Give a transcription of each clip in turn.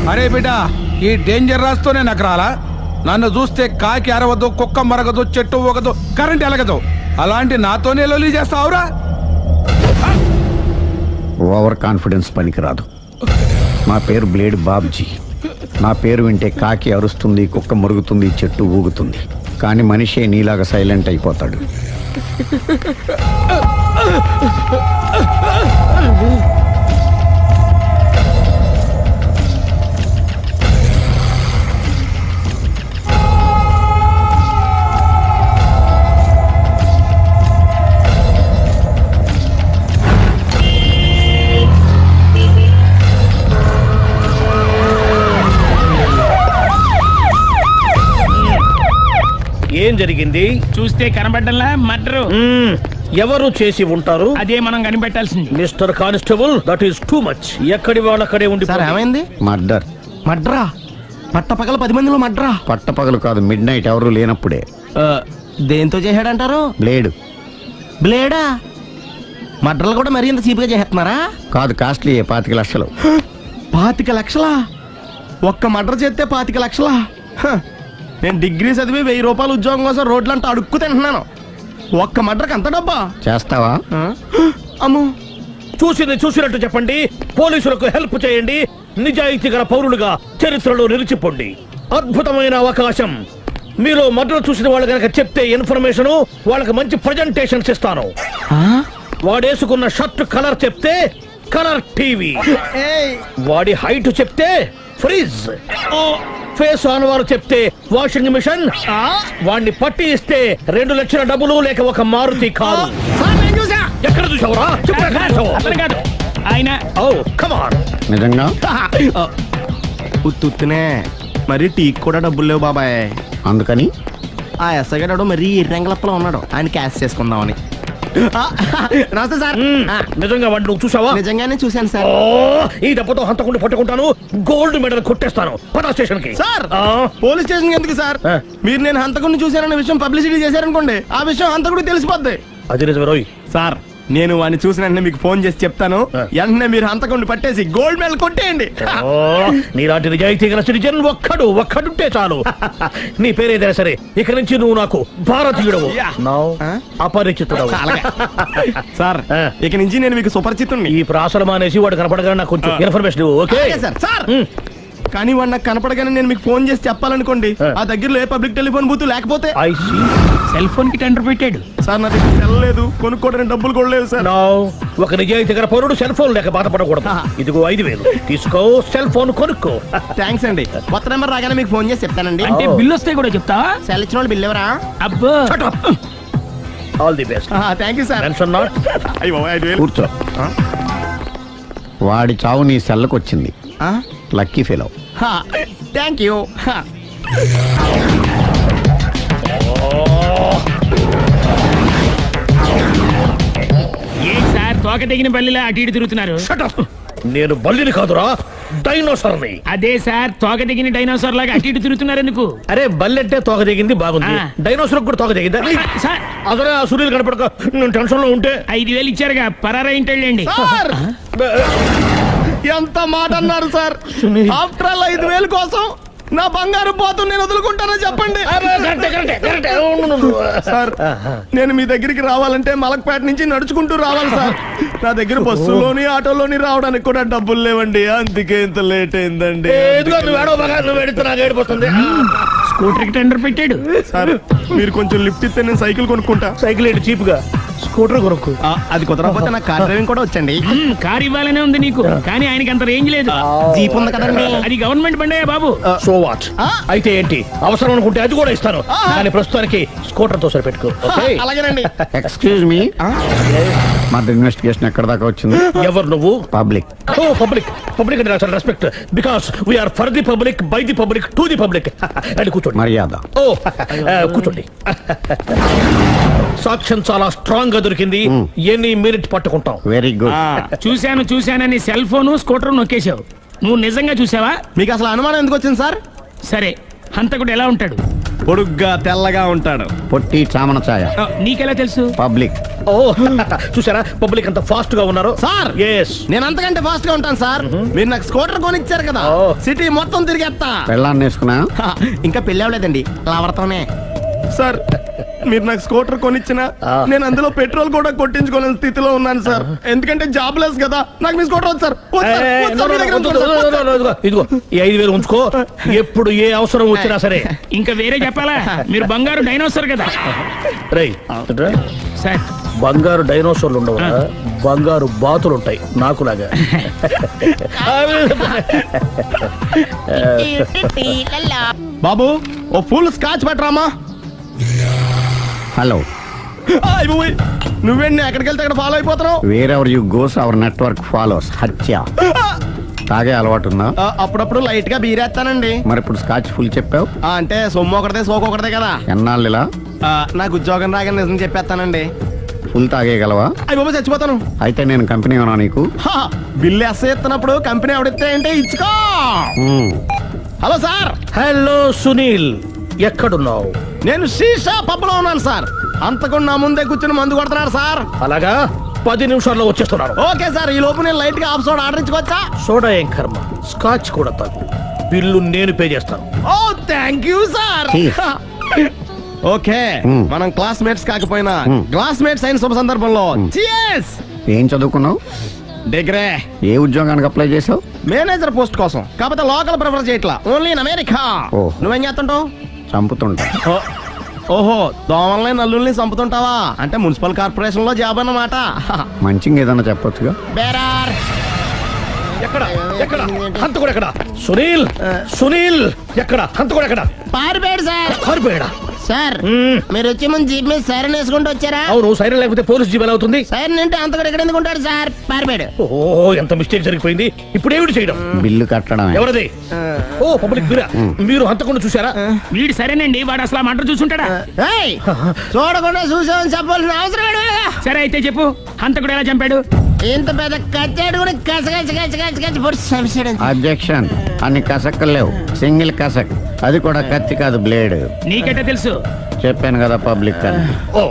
అరే బిడ్డ, ఈ డేంజర్ రాస్తూనే నాకు రాలా? నన్ను చూస్తే కాకి అరవదు, కుక్క మరగదు, చెట్టు ఊగదు, కరెంట్ ఎలగదు. అలాంటి నాతోనే లొల్లి చేస్తావురా? ఓవర్ కాన్ఫిడెన్స్ పనికిరాదు. నా పేరు బ్లేడ్ బాబ్జీ. నా పేరు వింటే కాకి అరుస్తుంది, కుక్క మురుగుతుంది, చెట్టు ఊగుతుంది. కానీ మనిషే నీలాగా సైలెంట్ అయిపోతాడు. ఏం జరిగింది? చూస్తే కనబడ్డంలా మర్డరు. ఎవరు చేసి ఉంటారు? అదే మనం కనిపెట్టాల్సింది. Mister constable, that is too much. ఎక్కడి వాళ్ళక్కడే ఉండి. ఏమైంది? మర్డర్. మడ్రా? పట్టపగల 10 మందిలో మడ్రా? పట్టపగలు కాదు, మిడ్ నైట్ ఎవరు లేనప్పుడే. దేంతో చేశాడంటారు? బ్లేడ్. బ్లేడా? మడ్రలు కూడా మరీ ఇంత చీప్గా చేస్తున్నారా? కాదు, కాస్ట్లీ. 25 లక్షలు. 25 లక్షలా? ఒక్క మడ్ర చేస్తే 25 లక్షలా? నేను డిగ్రీ చదివి 1000 రూపాయలు ఉద్యోగం కోసం రోడ్లంతా అడుక్కు తింటున్నాను. ఒక్క మడ్రకు అంత డబ్బా? చేస్తావా? అమ్మో, చూసినట్టు చెప్పండి. పోలీసులకు హెల్ప్ చేయండి. నిజాయితీ గల పౌరులుగా చరిత్రలో నిలిచిపోండి. అద్భుతమైన అవకాశం. మీలో మర్డర్ చూసిన వాళ్ళు కనుక చెప్తే ఇన్ఫర్మేషన్, వాళ్ళకి మంచి ప్రజెంటేషన్స్ ఇస్తాను. వాడేసుకున్న షర్ట్ కలర్ చెప్తే కలర్ టీవీ, వాడి హైట్ చెప్తే ఫ్రిజ్, ఫేస్ ఆన్ వారు చెప్తే వాషింగ్ మిషన్, వాడిని పట్టి ఇస్తే 2 లక్షల డబ్బులు లేక ఒక మారుతి కారు. ఎక్కడ చూసావురా? కాదు ఆయన. Oh come on. నిజంగా? ఉత్తునే. మరి టీకి కూడా డబ్బులు లేవు బాబాయ్. అందుకని ఆ ఎస్ఐ గారు మరీ ఎర్రంగలప్పలో ఉన్నాడు. ఆయన క్యాష్ చేసుకుందామని. నమస్తే సార్. నిజంగా వాడిని నువ్వు చూసావా? నిజంగానే చూశాను సార్. ఈ దెబ్బతో హంతకుండా పట్టుకుంటాను, గోల్డ్ మెడల్ కొట్టేస్తాను. పదా స్టేషన్ కి. సార్, పోలీస్ స్టేషన్ ఎందుకు సార్? మీరు నేను హంతకుడిని చూశానన్న విషయం పబ్లిసిటీ చేశారనుకోండి, ఆ విషయం హంతకుడికి తెలిసిపోద్ది. అది నిజమే రోయ్. సార్, నేను వాడిని చూసిన వెంటనే మీకు ఫోన్ చేసి చెప్తాను. వెంటనే మీరు హంతకుడిని పట్టేసి గోల్డ్ మెడల్ కొట్టేయండి. నీలాంటి నిజాయితీ గల సిటిజన్ ఒక్కడుంటే చాలు. నీ పేరేదైనా సరే, ఇక నుంచి నువ్వు నాకు భారతీయుడవు, అపరిచితుడవు. సార్, ఇక నుంచి నేను మీకు సుపరిచితుడిని. ఈ ప్రాసలు మానేసి వాడు కనపడగా నాకు కొంచెం ఇన్ఫర్మేషన్. Okay sir. కానీ వాడు నాకు కనపడగానే నేను మీకు ఫోన్ చేసి చెప్పాలనుకోండి, ఆ దగ్గరలో ఏ పబ్లిక్ టెలిఫోన్ బూత్ లేకపోతే. సెల్ ఫోన్ కి టెండర్ పెట్టాడు సార్. నా దగ్గర సెల్ లేదు, కొనుక్కోవడానికి డబ్బులు కూడా లేవు సార్. ఒక నిజాయితీ గల పౌరుడు సెల్ ఫోన్ లేక బాధపడకూడదు. ఇదిగో 5000 తీసుకో, సెల్ ఫోన్ కొనుక్కో. థ్యాంక్స్ అండి. కొత్త నెంబర్ రాగానే మీకు ఫోన్ చేసి చెప్తానండి. అంటే బిల్ వస్తే కూడా చెప్తావా? సెల్ ఇచ్చిన వాళ్ళు బిల్ ఎవరా? అబ్బో, all the best. Thank you sir. Tension not. కూర్చో. వాడి చావు నీ సెల్లకు వచ్చింది. Lucky fellow. Thank you. ఏం సార్ తోక తెగిన బల్లిలా అటు ఇటు తిరుగుతున్నారు? నేను బల్లిని కాదురా, డైనోసార్ని. అదే సార్, తోక తెగిన డైనోసార్ లాగా అటు ఇటు తిరుగుతున్నారు ఎందుకు? అరే బల్లెట్టే తోక తెగింది బాగుంది, డైనోసార్ కూడా తోక తెగిందా? అదరే ఆ సూర్యులు కనపడక నేను టెన్షన్ లో ఉంటే 5000 ఇచ్చారుగా, పరారా ఇంటండి. ఎంత మాట అన్నారు సార్? ఆఫ్టర్ ఆల్ 5000 కోసం నా బంగారు పోతు నేను వదులుకుంటానని చెప్పండి సార్. నేను మీ దగ్గరికి రావాలంటే మలక్పేట నుంచి నడుచుకుంటూ రావాలి సార్. నా దగ్గర బస్సులోని ఆటోలోని రావడానికి కూడా డబ్బులు లేవండి, అందుకే ఇంత లేట్ అయిందండి. స్కూటర్ కి టెండర్ పెట్టాడు సార్. మీరు కొంచెం లిఫ్ట్ ఇస్తే నేను సైకిల్ కొనుక్కుంటా. సైకిల్ ఏంటి చీప్ గా, స్కూటర్ కొనుక్కు. అది కుదరకపోతే నాకు కార్ డ్రైవింగ్ కూడా వచ్చండి. కార్ ఇవ్వాలనే ఉంది నీకు, కానీ ఆయనకి అంత రేంజ్ లేదు. జీప్ ఉంది కదండి. అది గవర్నమెంట్ బండే బాబు. So what? అయితే ఏంటి, అవసరం అనుకుంటే అది కూడా ఇస్తాను, కానీ ప్రస్తుతానికి స్కూటర్ తో సరిపెట్టుకో. అలాగేనండి. ఎక్స్క్యూజ్ మీ, మర్డర్ ఇన్వెస్టిగేషన్ ఎక్కడ దాకా వచ్చింది? ఎవరు నువ్వు? పబ్లిక్. ఓ పబ్లిక్. పబ్లిక్ అంటే చాలా respect, because we are for the public, by the public, to the public. అని కూర్చోండి. మర్యాద. ఓ కూర్చోండి. సాక్ష్యం చాలా స్ట్రాంగ్ గా దొరికింది, ఎన్ని మినిట్ పట్టుకుంటాం. Very good. చూశానని సెల్ ఫోన్ స్కూటర్ నొక్కేశావు. నువ్వు నిజంగా చూసావా? మీకు అసలు అనుమానం ఎందుకు వచ్చింది సార్? సరే, హంతకుడు ఎలా ఉంటాడు? పొడుగ్గా తెల్లగా ఉంటాడు. పొట్టి చామన ఛాయ. నీకెలా తెలుసు? పబ్లిక్. ఓ చూసారా పబ్లిక్ అంత ఫాస్ట్ గా ఉన్నారు. సార్ ఎస్ నేను అంతకంటే ఫాస్ట్ గా ఉంటాను సార్. మీరు నాకు స్కూటర్ కొనిచ్చారు కదా, సిటీ మొత్తం తిరిగేస్తా. పెళ్ళాన్ని వేసుకున్నా? ఇంకా పెళ్ళి అవ్వలేదండి, లావర్తోనే. సార్ మీరు నాకు స్కూటర్ కొనిచ్చిన నేను అందులో పెట్రోల్ కూడా కొట్టించుకోలేని స్థితిలో ఉన్నాను సార్. ఎందుకంటే జాబ్ లెస్ కదా. నాకు మీ స్కూటర్ వద్దు సార్. ఇదిగో ఈ 5,000 ఉంచుకో. ఎప్పుడు ఏ అవసరం వచ్చినా సరే. ఇంకా వేరే చెప్పాలా? మీరు బంగారు డైనోసార్ కదా. రేయ్ సార్ బంగారు డైనోసార్లు ఉండవు, బంగారు బాతులు ఉంటాయి నాకులాగా. బాబు ఓ ఫుల్ స్కాచ్ పట్టరామా. హలో. నువ్వేంటి ఎక్కడికి వెళ్తే అక్కడ ఫాలో అయిపోతున్నావు? Wherever you goes our network follows. హత్య. తాగే అలవాటు ఉందా? అప్పుడప్పుడు లైట్ గా బీరేస్తానండి. మరి ఇప్పుడు స్కాచ్ ఫుల్ చెప్పావు అంటే సొమ్ము ఒకటిదే సోకు ఒకటిదే కదా. ఎన్నాళ్ళు ఇలా? నాకు ఉద్యోగం రాగానే నిజం చెప్పేస్తానండి. ఫుల్ తాగేయగలవా? అయ్యి బాబు చచ్చిపోతాను. అయితే నేను కంపెనీ ఉన్నా నీకు? బిల్లు ఎస్ఐ ఎత్తినప్పుడు కంపెనీ ఎవడితే అంటే ఇచ్చుకో. Hello sir. హలో సునీల్, ఎక్కడున్నావు? నేను శీషా పబ్లో ఉన్నాను సార్. అంతకుండా నా ముందే కూర్చుని మందు కొడుతున్నాడు సార్. అలాగా 10 నిమిషాల్లో వచ్చేస్తున్నాను. Okay sir. ఈ లోపు నేను లైట్ గా హాఫ్ సోడా ఆర్డర్ ఇచ్చుకోవచ్చా? సోడా ఏం కర్మ, స్కాచ్ కూడా తాగు. బిల్లు నేను పే చేస్తాను. ఓ థ్యాంక్ యూ సార్. ఓకే మనం క్లాస్మేట్స్ కాకపోయినా క్లాస్మేట్స్ అయిన శుభ సందర్భంలో cheers. ఏం చదువుకున్నావు? డిగ్రీ. ఏ ఉద్యోగానికి అప్లై చేసావు? మేనేజర్ పోస్ట్ కోసం. కాకపోతే లోకల్ ప్రిఫర్ చేయట్లా, ఓన్లీ ఇన్ అమెరికా. నువ్వేం చేస్తుంటావు? చంపుతుంటా. ఓహో, దోమల్ని నల్లుల్ని చంపుతుంటావా? అంటే మున్సిపల్ కార్పొరేషన్ లో జాబ్ అన్నమాట. మంచిగా ఏదన్నా చెప్పొచ్చుగా. బేరార్. ఎక్కడ ఎక్కడ హంతకుడు ఎక్కడ? సునీల్ సునీల్ ఎక్కడ హంతకుడు ఎక్కడ? పారిపోయాడు సార్. పారిపోయాడా? సార్ మీరు వచ్చే ముందు జీప్ మీద సైరన్ వేసుకుంటూ వచ్చారా? అవును, సైరన్ లేకపోతే పోలీస్ జీవన్ అవుతుంది. సైరన్ అంటే అంతకుడు ఎక్కడ ఎందుకు ఉంటాడు సార్? పారిపోయాడు. ఓ ఎంత మిస్టేక్ జరిగిపోయింది. ఇప్పుడు ఏమిటి చేయడం? బిల్లు కట్టడం. ఎవరది? ఓ పబ్లిక్ మీరా? మీరు హంతకుండా చూసారా? వీడు సరేనండి, వాడు అసలు మంట చూసుంటాడా? చూడకుండా చూసామని చెప్పాల్సిన అవసరం లేదు. సరే అయితే చెప్పు, హంతకుడు ఎలా చంపాడు? ఇంత పెద్ద కచ్చాడు కూడా అబ్జెక్షన్. అన్ని కసక్కలు లేవు, సింగిల్ కసక్. అది కూడా కత్తి కాదు, బ్లేడ్. నీకెట్టా తెలుసు? చెప్పాను కదా పబ్లిక్ అని. Oh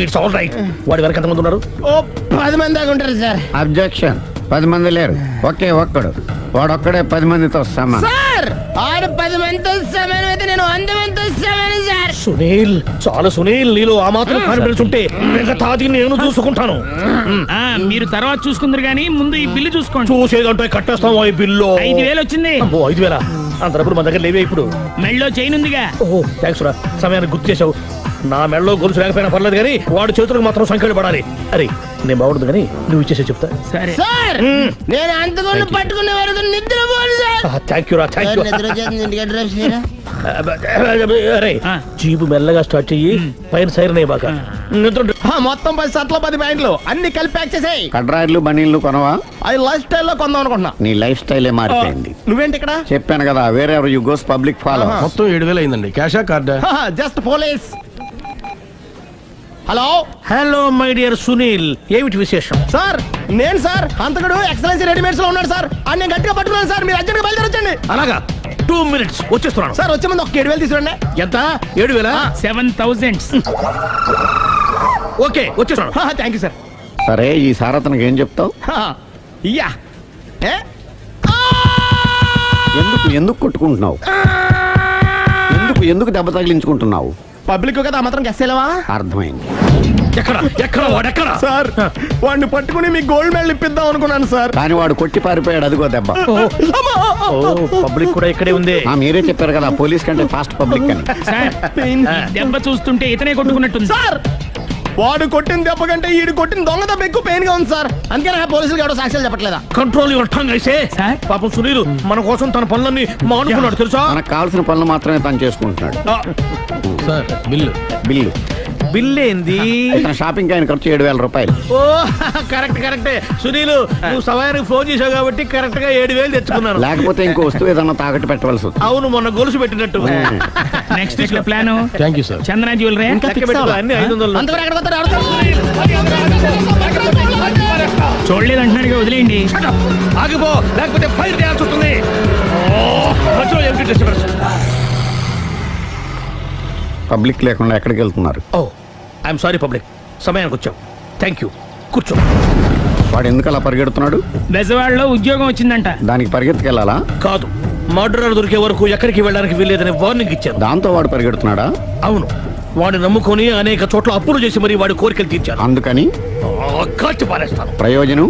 it's all right. వాడి వరకు ఎంతమంది ఉన్నారు? ఓ 10 మంది దాకా ఉంటారు సార్. అబ్జెక్షన్. 10 మంది లేరు, ఒకే ఒక్కడు. వాడొక్కడే 10 మందితో సమానం. సార్ ఆడు 10 మందితో సమానం అయితే నేను 100 మందితో సమానం సార్. సునీల్, చాలా సునీల్, నీలో ఆ మాత్రం కాన్ఫిడెన్స్ ఉంటే మిగతాది నేను చూసుకుంటాను. మీరు తర్వాత చూసుకుందరు గానీ ముందు ఈ బిల్లు చూసుకోండి. చూసేదంటే కట్టేస్తాం. ఈ బిల్లు 5,000 వచ్చింది. 5,000 అంత డబ్బులు మన దగ్గర లేవే ఇప్పుడు. మెళ్ళో చైన్ ఉందిగా. ఓహో థ్యాంక్స్ రా, సమయానికి గుర్తు చేసావు. నా మెళ్ళలో గొలుసు లేకపోయినా పర్లేదు కానీ వాడి చేతులకు మాత్రం సంఖ్యలు పడాలి. అరే నేను బాగుంటుంది కానీ నువ్వు ఇచ్చేసే చెప్తా. సరే సార్ నేను అంతకుండా పట్టుకునే వరకు నిద్రపోను సార్. థ్యాంక్ యూ రా, థ్యాంక్ యూ. అరే జీపు మెల్లగా స్టార్ట్ చెయ్యి, పైన సైరన్ అయ్యాక మొత్తం 10 షర్ట్లు 10 ప్యాంట్లు అన్ని కలిపి ప్యాక్ చేసేయ్. కడ్రాయిలు బనీళ్లు కొనవా? అది లైఫ్ స్టైల్ లో కొందాం అనుకుంటున్నా. నీ లైఫ్ స్టైలే మారిపోయింది. నువ్వేంటి ఇక్కడ? చెప్పాను కదా, వేరే ఎవరు యు గోస్ పబ్లిక్ ఫాలో. మొత్తం 7,000 అయిందండి. క్యాషా కార్డా? Just police. Hello hello my dear Sunil, ఏమిటి విశేషం? సార్ నేను సార్ హంతకుడు ఎక్సలెన్సీ రెడీమేడ్స్ లో ఉన్నాడు సార్. అని నేను గట్టిగా పట్టుకున్నాను సార్. మీరు అర్జెంట్ గా బయలుదేరొచ్చండి. అలాగా 2 minutes వచ్చేస్తున్నాను సార్. వచ్చే ముందు ఒక 7,000 తీసుకురండి. ఎంత? 7,000? 7,000. ఓకే వచ్చేస్తున్నాను. Thank you sir. సరే ఈ సారతనకి ఏం చెప్తావు? ఇయ్యా ఎందుకు ఎందుకు కొట్టుకుంటున్నావు? ఎందుకు దెబ్బ తగిలించుకుంటున్నావు? పబ్లిక్ కదా మాత్రం గెస్సేలేవా? అర్థమైంది. ఎక్కడ ఎక్కడ వాడెక్కడ? సార్ వాడిని పట్టుకుని మీకు గోల్డ్ మెడల్ ఇప్పిద్దాం అనుకున్నాను సార్. కానీ వాడు కొట్టి పారిపోయాడు. అదిగో దెబ్బ. పబ్లిక్ కూడా ఇక్కడే ఉంది. మీరే చెప్పారు కదా పోలీస్ కంటే ఫాస్ట్ పబ్లిక్ అని. సార్ దెబ్బ చూస్తుంటే ఇతనే కొట్టుకున్నట్టుంది. సార్ వాడు కొట్టిన దెబ్బ కంటే ఈడు కొట్టిన దొంగ దెబ్బ ఎక్కువ పెయిన్ గా ఉంది సార్. అందుకే పోలీసులు ఎవడో సాక్ష్యాలు చెప్పట్లేదా? కంట్రోల్ యువర్ టంగ్ అయితే. పాపం సునీల్ మన కోసం తన పనులన్నీ మానుకున్నాడు తెలుసా? మనకు కావాల్సిన పనులు మాత్రమే తను చేసుకుంటున్నాడు. Sir bill. బిల్ ఏంది? షాపింగ్ ఆయన ఖర్చు 7,000 రూపాయలు. ఓ కరెక్టే సునీల్, నువ్వు సమయానికి ఫోన్ చేసావు కాబట్టి కరెక్ట్ గా 7,000 తెచ్చుకున్నాను. లేకపోతే ఇంకో వస్తువు ఏదన్నా తాకట్టు పెట్టవలసి వస్తుంది. అవును, మొన్న గొలుసు పెట్టినట్టు. నెక్స్ట్ వీక్ లో plan. Thank you sir. Chandana jewellery అన్ని 500. చూడలేదు అంటున్నాడు, వదిలేయండి. ఆగిపో, లేకపోతే ఫైర్ చేయాల్సి వస్తుంది. పబ్లిక్ లేకుండా ఎక్కడికి వెళ్తున్నారు? ఓ ఐఎమ్ సారీ పబ్లిక్, సమయానికి వచ్చాం. థ్యాంక్ యూ, కూర్చో. వాడు ఎందుకు అలా పరిగెడుతున్నాడు? బెజవాడలో ఉద్యోగం వచ్చిందంట. దానికి పరిగెత్తుకెళ్ళాలా? కాదు, మర్డరర్ దొరికే వరకు ఎక్కడికి వెళ్ళడానికి వీల్లేదని వార్నింగ్ ఇచ్చారు. దాంతో వాడు పరిగెడుతున్నాడా? అవును, వాడిని నమ్ముకొని అనేక చోట్ల అప్పులు చేసి మరి వాడి కోరికలు తీర్చారు. అందుకని కాల్చి పారేస్తాను. ప్రయోజనం?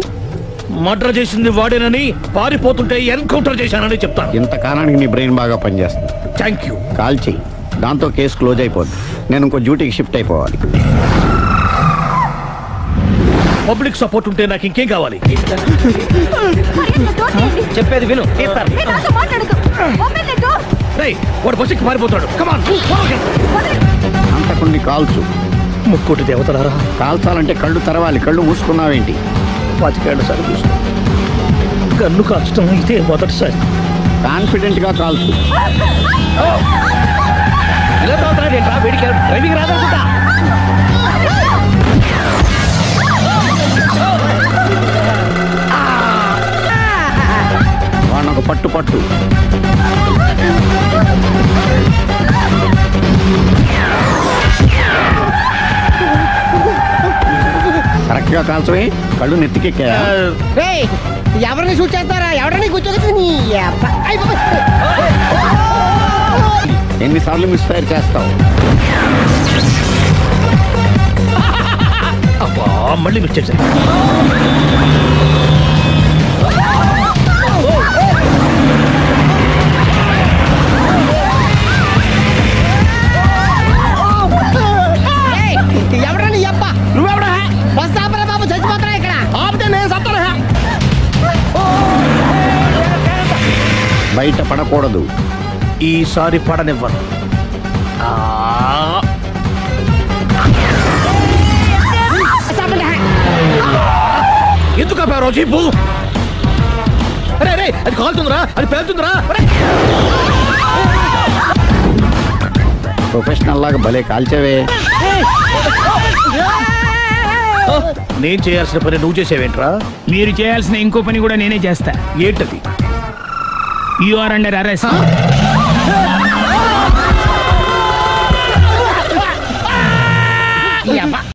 మర్డర్ చేసింది వాడేనని, పారిపోతుంటే ఎన్కౌంటర్ చేశానని చెప్తాను. ఇంతకాలానికి నీ బ్రెయిన్ బాగా పనిచేస్తుంది. Thank you. కాల్ చెయ్యి, దాంతో కేసు క్లోజ్ అయిపోద్ది. నేను ఇంకో డ్యూటీకి షిఫ్ట్ అయిపోవాలి. పబ్లిక్ సపోర్ట్ ఉంటే నాకు ఇంకేం కావాలి? చెప్పేది విను. రేయ్, వాడు బస్సుకి పారిపోతాడు. కమాన్, అంత కొన్ని కాల్చు. ముక్కోటి దేవతలారా, కాల్చాలంటే కళ్ళు తెరవాలి. కళ్ళు మూసుకున్నావేంటి? 25 సార్లు చూసుకో. గన్ను కాల్చడం ఇదే మొదటిసారి. కాన్ఫిడెంట్ గా కాల్చు. ఇలా తాగుతున్నాడేంట్రా? వీడికి డ్రైవింగ్ రాదనుకుంటా. వాడిని ఒక పట్టు పట్టు. కరెక్ట్ గా కాల్చవే. కళ్ళు నెత్తికెక్కా? ఎవరిని షూట్ చేస్తారా? ఎవరిని కూర్చోగచ్చు. ఎన్నిసార్లు మిస్ఫైర్ చేస్తావు? అబ్బా, మళ్ళీ మిస్ చేశాను. ఎవరని అబ్బా? నువ్వెవడా? బస్ ఆపరా బాబు, చచ్చిపోతారా ఇక్కడ. ఆపితే నేను సత్తారా? బయట పడకూడదు. ఈసారి పడనివ్వను. ఎందుకు ఆపారో చెప్పు. అరే రే, అది కాలుతుందిరా, అది పేలుతుందిరా. ప్రొఫెషనల్ లాగా భలే కాల్చవే. నేను చేయాల్సిన పని నువ్వు చేసేవేంట్రా? మీరు చేయాల్సిన ఇంకో పని కూడా నేనే చేస్తా. ఏంటది? You are under arrest.